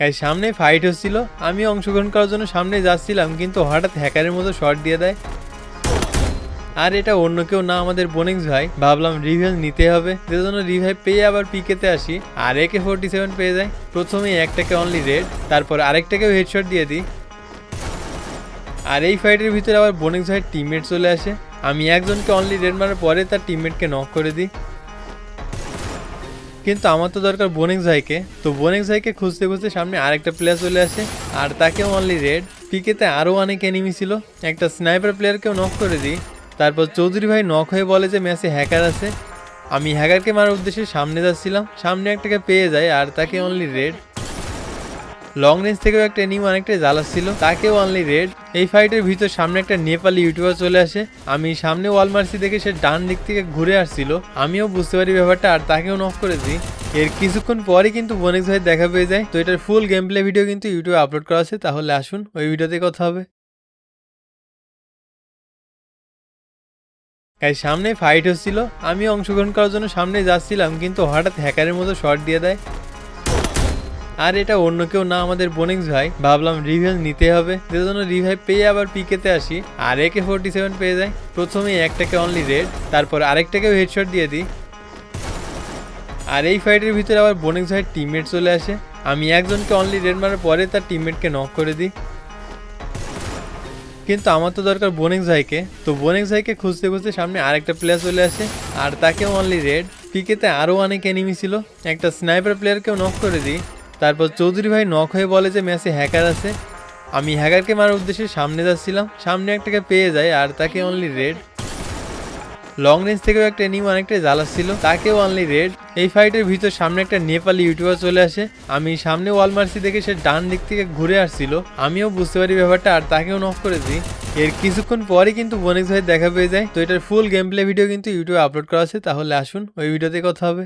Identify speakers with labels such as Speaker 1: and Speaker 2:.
Speaker 1: Guys সামনে fight হচ্ছিল, আমি অংশগ্রহণ করার জন্য সামনে যাচ্ছিলাম, কিন্তু হঠাৎ হ্যাকারের মতো শট দিয়ে দেয়। আর এটা অন্য কেউ না, আমাদের বোনিংস ভাই। ভাবলাম রিভেঞ্জ নিতে হবে, যে জন্য রিভাইভ পেয়ে আবার পিকেতে আসি আর AK-47 পেয়ে যায়। প্রথমে একটাকে অনলি রেড, তারপর আরেকটাকেও হেডশট দিয়ে দিই। আর এই ফাইটের ভিতরে আবার বোনিংস ভাইয়ের টিমমেট চলে আসে। আমি একজনকে অনলি রেড মারার পরে তার টিমমেটকে নক করে দিই, কিন্তু আমার তো দরকার বোনিংস ভাইকে। তো বোনিংস ভাইকে খুঁজতে খুঁজতে সামনে আরেকটা প্লেয়ার চলে আসে আর তাকেও অনলি রেড। পিকেতে আরও অনেক এনিমি ছিল, একটা স্নাইপার প্লেয়ারকেও নক করে দিই। তারপর চৌধুরী ভাই নক হয়ে বলে যে ম্যাচে হ্যাকার আছে। আমি হ্যাকারকে মারার উদ্দেশ্যে সামনে যাচ্ছিলাম, সামনে একটাকে পেয়ে যায় আর তাকে অনলি রেড। লং রেঞ্জ থেকেও একটা এনিমি অনেকটাই জ্বালাচ্ছিল, তাকেও অনলি রেড। এই ফাইটের ভিতর সামনে একটা নেপালি ইউটিউবার চলে আসে। আমি সামনে ওয়াল মারছি দেখে সে ডান দিক থেকে ঘুরে আসছিল, আমিও বুঝতে পারি ব্যাপারটা আর তাকেও নক করে দিই। এর কিছুক্ষণ পরই কিন্তু বোনিক্স ভাই দেখা পেয়ে যায়। তো এটার ফুল গেম প্লে ভিডিও কিন্তু ইউটিউবে আপলোড করা আছে, তাহলে আসুন ওই ভিডিওতে কথা হবে। গাইস সামনে ফাইট হচ্ছিল, আমি অংশগ্রহণ করার জন্য সামনে যাচ্ছিলাম, কিন্তু হঠাৎ হ্যাকারের মতো শট দিয়ে দেয়। আর এটা অন্য কেউ না, আমাদের বোনিংস ভাই। ভাবলাম রিভেঞ্জ নিতে হবে, যে জন্য রিভাইভ পেয়ে আবার পিকেতে আসি আর AK-47 পেয়ে যায়। প্রথমে একটাকে অনলি রেড, তারপর আরেকটাকেও হেডশট দিয়ে দিই। আর এই ফাইটের ভিতরে আবার বোনিংস ভাইয়ের টিমমেট চলে আসে। আমি একজনকে অনলি রেড মারার পরে তার টিমমেটকে নক করে দিই, কিন্তু আমার তো দরকার বোনিংস ভাইকে। তো বোনিংস ভাইকে খুঁজতে খুঁজতে সামনে আরেকটা প্লেয়ার চলে আসে আর তাকেও অনলি রেড। পিকেতে আরও অনেক এনিমি ছিল, একটা স্নাইপার প্লেয়ারকেও নক করে দিই। তারপর চৌধুরী ভাই নক হয়ে বলে যে ম্যাচে হ্যাকার আছে। আমি হ্যাকারকে মারার উদ্দেশ্যে সামনে যাচ্ছিলাম, সামনে একটাকে পেয়ে যায় আর তাকে অনলি রেড। লং রেঞ্জ থেকেও একটা এনিমি অনেকটাই জ্বালাচ্ছিল, তাকেও অনলি রেড। এই ফাইটের ভিতর সামনে একটা নেপালি ইউটিউবার চলে আসে। আমি সামনে ওয়াল মারছি দেখে সে ডান দিক থেকে ঘুরে আসছিল, আমিও বুঝতে পারি ব্যাপারটা আর তাকেও নক করে দিই। এর কিছুক্ষণ পরই কিন্তু বোনিক্স ভাই দেখা পেয়ে যায়। তো এটার ফুল গেম প্লে ভিডিও কিন্তু ইউটিউবে আপলোড করা আছে, তাহলে আসুন ওই ভিডিওতে কথা হবে।